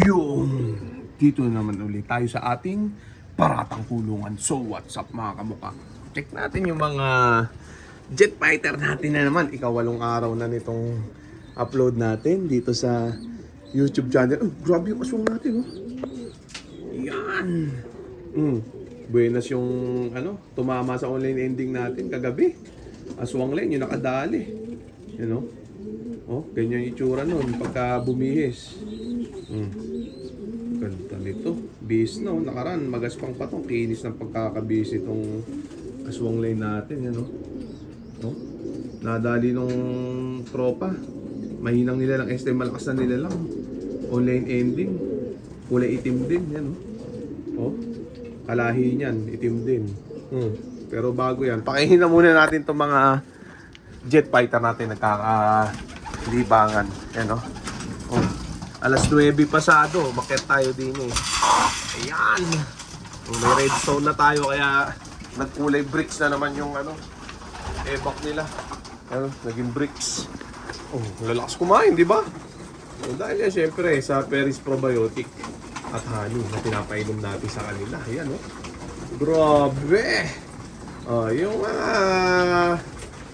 Yung dito naman ulit tayo sa ating paratang kulungan. So what's up mga kamukha? Check natin yung mga jet fighter natin na naman. Ikawalong araw na nitong upload natin dito sa YouTube channel. Oh, grabe yung aswang natin, oh. Yan. Buenas yung tumama sa online ending natin kagabi. Aswang line yung nakadali. You know? Oh, ganyan yung itsura nun pagka bumihis. Ganda nito. Bis no, nakaraan magaspang pa tong kinis ng pagkakabis itong aswang line natin, yan, no? Oh, nadali nung tropa. Mahinang nila lang STM, malakas na nila lang. Online ending. Kulay itim din, yan, no? Oh, kalahi niyan, itim din. Pero bago yan, pakihin na muna natin itong mga jet fighter natin nagkakalibangan. Yan, no? Oh, alas 9 pasado, maket tayo din eh. Ayan. May redstone na tayo kaya nagkulay bricks na naman yung ebak nila. Naging bricks. Oh, lalakas kumain, di ba? So, dahil yan syempre sa Peris Probiotic at honey na pinapainom natin sa kanila. Ayan, oh. Grabe! Yung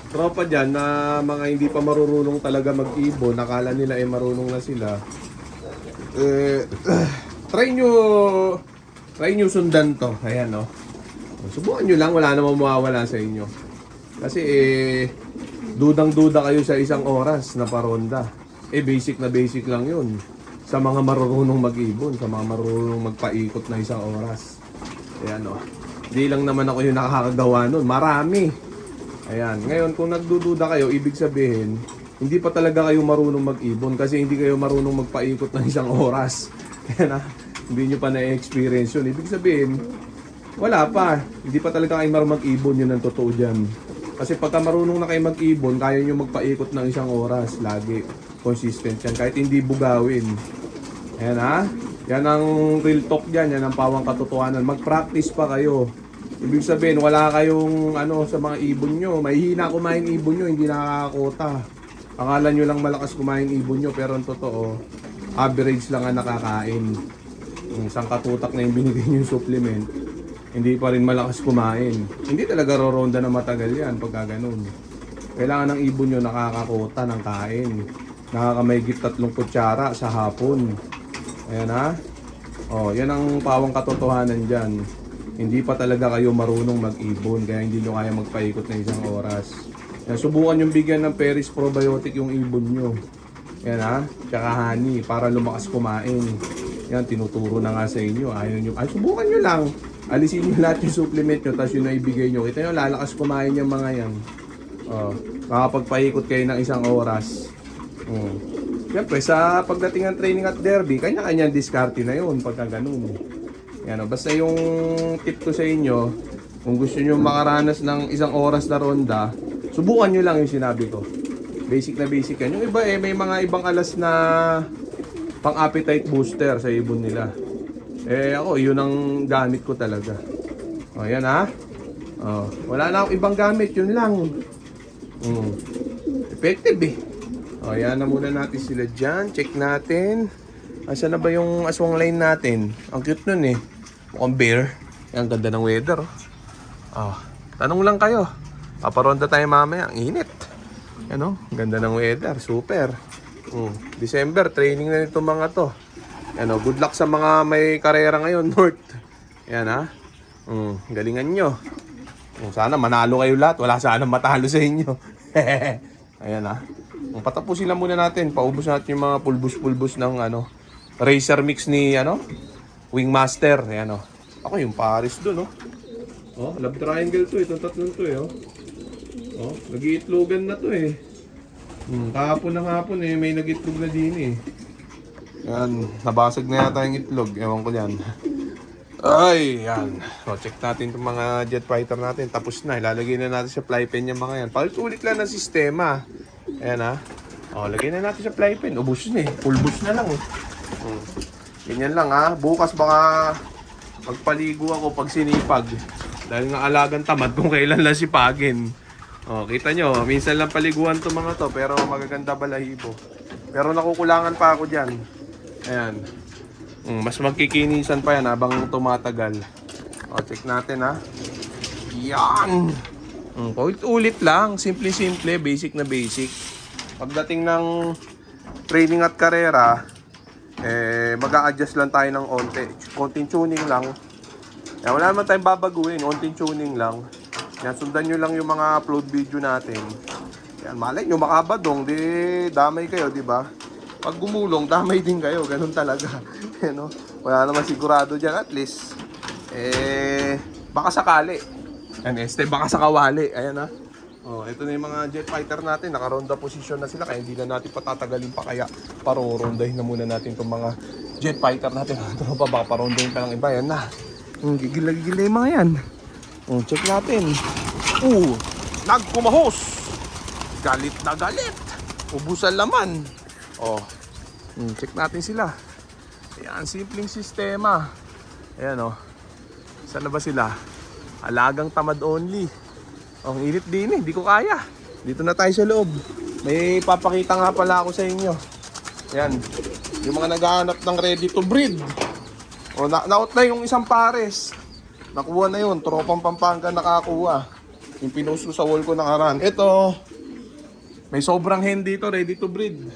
tropa dyan na mga hindi pa marunong talaga mag-ibon, nakala nila marunong na sila. Try nyo sundan to. Ayan, no? Subukan nyo lang, wala namang mawawala sa inyo. Kasi dudang-duda kayo sa isang oras na paronda. Basic na basic lang yun sa mga marunong mag-ibon, sa mga marunong magpaikot na isang oras. Ayan, no? Di lang naman ako yung nakakagawa nun, marami. Ayan, ngayon kung nagdududa kayo, ibig sabihin hindi pa talaga kayo marunong mag-ibon kasi hindi kayo marunong magpaikot ng isang oras. Ayan, ha? Hindi nyo pa na-experience yun. Ibig sabihin, wala pa. Hindi pa talaga kayo marunong mag-ibon, yun ang totoo dyan. Kasi pagka marunong na kayo mag-ibon, kaya nyo magpaikot ng isang oras. Lagi. Consistent yan. Kahit hindi bugawin. Ayan, ha? Yan ang real talk dyan. Yan ang pawang katotohanan. Mag-practice pa kayo. Ibig sabihin, wala kayong sa mga ibon nyo. Mahihina kumain ibon nyo, hindi nakakakota. Akala nyo lang malakas kumain ibon nyo, pero ang totoo, average lang ang nakakain. Isang katutak na yung binigay nyo yung supplement, hindi pa rin malakas kumain. Hindi talaga roronda na matagal yan pagka ganun. Kailangan ng ibon nyo nakakakota ng kain. Nakakamaygit 3 kutsara sa hapon. Ayan, ha? Oh, yan ang pawang katotohanan dyan. Hindi pa talaga kayo marunong mag-ibon, kaya hindi nyo kaya magpaikot na isang oras. Yan, subukan yung bigyan ng Peris Probiotic yung ibon nyo. Yan, ha? Tsaka honey, para lumakas kumain. Yan, tinuturo na nga sa inyo. Ayaw nyo. Ay, subukan nyo lang. Alisin nyo lahat yung supplement nyo, tapos yun na ibigay nyo. Kita nyo, lalakas kumain yung mga yan. Makapagpaikot kayo ng isang oras. Siyempre, sa pagdating ng training at derby, kanya-kanya diskarte na yun pagka ganun. Yan, basta yung tip ko sa inyo, kung gusto nyo makaranas ng isang oras na ronda, subukan nyo lang yung sinabi ko. Basic na basic yan. Yung iba may mga ibang alas na pang appetite booster sa ibon nila. Ako, yun ang gamit ko talaga. Yan, ha? Wala na akong ibang gamit, yun lang. Effective eh. Yan na muna natin sila dyan. Check natin. Asan na ba yung aswang line natin? Ang cute nun eh. Mukhang bear. Ang ganda ng weather. Tanong lang kayo. Paparonda tayo mamaya. Ang init. Ano? Ganda ng weather. Super. December, training na nito mga to. Good luck sa mga may karera ngayon, North. Yan, ha? Galingan nyo. Sana manalo kayo lahat. Wala sana matalo sa inyo. Ayan, ha? Patapusin lang muna natin. Paubos natin yung mga pulbus-pulbus ng Racer mix ni Wingmaster. Ayan, oh. Ako yung Paris dun, oh. Love triangle to, itong tatlong to, eh, oh. Nag-iitlogan na to, eh. Kahapon ng hapon, eh, may nag-itlog na din, eh. Yan, nabasag na yata yung itlog. Ewan ko yan. Ay, yan. Check natin itong mga jet fighter natin. Tapos na, ilalagay na natin sa fly pen yung mga yan. Paulit-ulit lang ng sistema. Ayan, ha. Lagay na natin sa fly pen. Ubus na, eh. Full boost na lang, eh. Ganyan lang, ha. Bukas baka magpaligo ako pag sinipag. Dahil nga alagang tamad kung kailan lang sipagin. Kita nyo, minsan lang paliguan to mga to, pero magaganda balahibo. Pero nakukulangan pa ako dyan. Ayan. Mas magkikinisan pa yan habang tumatagal. O, check natin ha. Yan! Ulit-ulit lang. Simple-simple. Basic na basic. Pagdating ng training at karera, mag-a-adjust lang tayo ng konting tuning lang. Yan, wala naman tayong babaguhin. Konting tuning lang. Yan, sundan nyo lang yung mga upload video natin. Yan, malay nyo makabadong. Di damay kayo, di ba? Pag gumulong, damay din kayo. Ganun talaga. Yan, wala naman sigurado dyan. At least, baka sakali. Yan, baka sakawali. Ayan ha. Oh, ito na yung mga jet fighter natin. Naka-ronda position na sila. Kaya hindi na natin patatagalin pa. Kaya parurondahin na muna natin itong mga jet fighter natin. Ito pa ba? Parondahin pa ng iba. Yan na. Gigil-gigil yung mga yan. Check natin. Nagkumahos. Galit na galit. Ubusan laman. Check natin sila. Ayan, simpleng sistema. Ayan Saan na ba sila? Alagang tamad only. Ang init din di ko kaya. Dito na tayo sa loob. May papakita nga pala ako sa inyo. Ayan, yung mga naghahanap ng ready to breed. Na-out na yung isang pares. Nakuha na yun, tropang Pampanga nakakuha. Yung pinost ko sa wall ko nakaraan. Ito, may sobrang hen dito, ready to breed.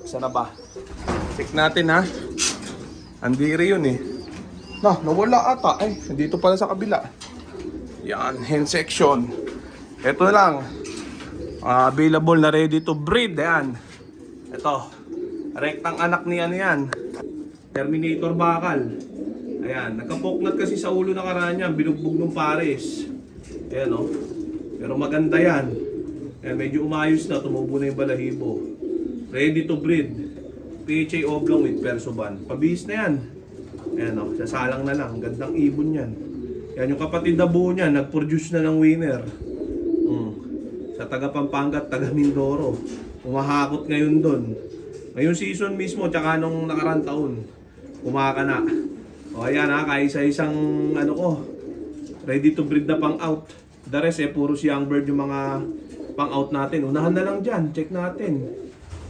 Saan na ba? Check natin ha. Andiri yun nawala ata. Ay, dito pala sa kabila. Yan, hen section. Ito lang. Available na ready to breed. Ayan. Ito. Rektang anak ni yan. Terminator bakal. Ayan. Nagkapoknat kasi sa ulo na karaan niya. Binugbog ng pares. Ayan Pero maganda yan. Ayan, medyo umayos na. Tumubo na yung balahibo. Ready to breed. PHA oblong with persoban. Pabihis na yan. Ayan sasalang na lang. Gandang ibon yan. Yan yung kapatid na buo niya, nag-produce na ng winner. Sa taga Pampanga at taga Mindoro. Umahakot ngayon doon. Ngayong season mismo, tsaka nung nakarang taon. Umaka na. Ayan kaisa-isang ready to breed na pang-out. The rest puro young bird yung mga pang-out natin. Unahan na lang dyan, check natin.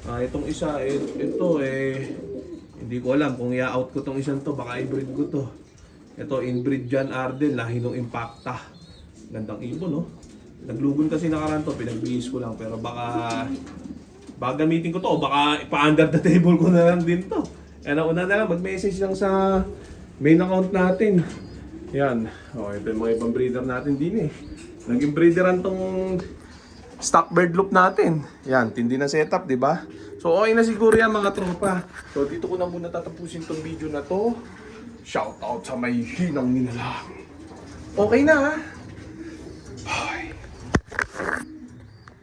Itong isa, ito hindi ko alam kung i-out ko tong isang to, baka i-breed ko to. Ito, inbreed John Arden, lahi ng Impacta. Gandang ibon, Naglugon kasi nakaraan to, pinagbihis ko lang. Pero baka gamitin ko to, baka ipa-under the table ko na lang din to. Una na lang, mag-message lang sa main account natin. Yan. Ito yung mga ibang breeder natin din Naging breederan tong stock bird loop natin. Yan, tindi na setup, di ba? So, okay na siguro yan mga tropa. So, dito ko na muna tatapusin tong video na to. Shoutout sa may hinang nilalang. Okay na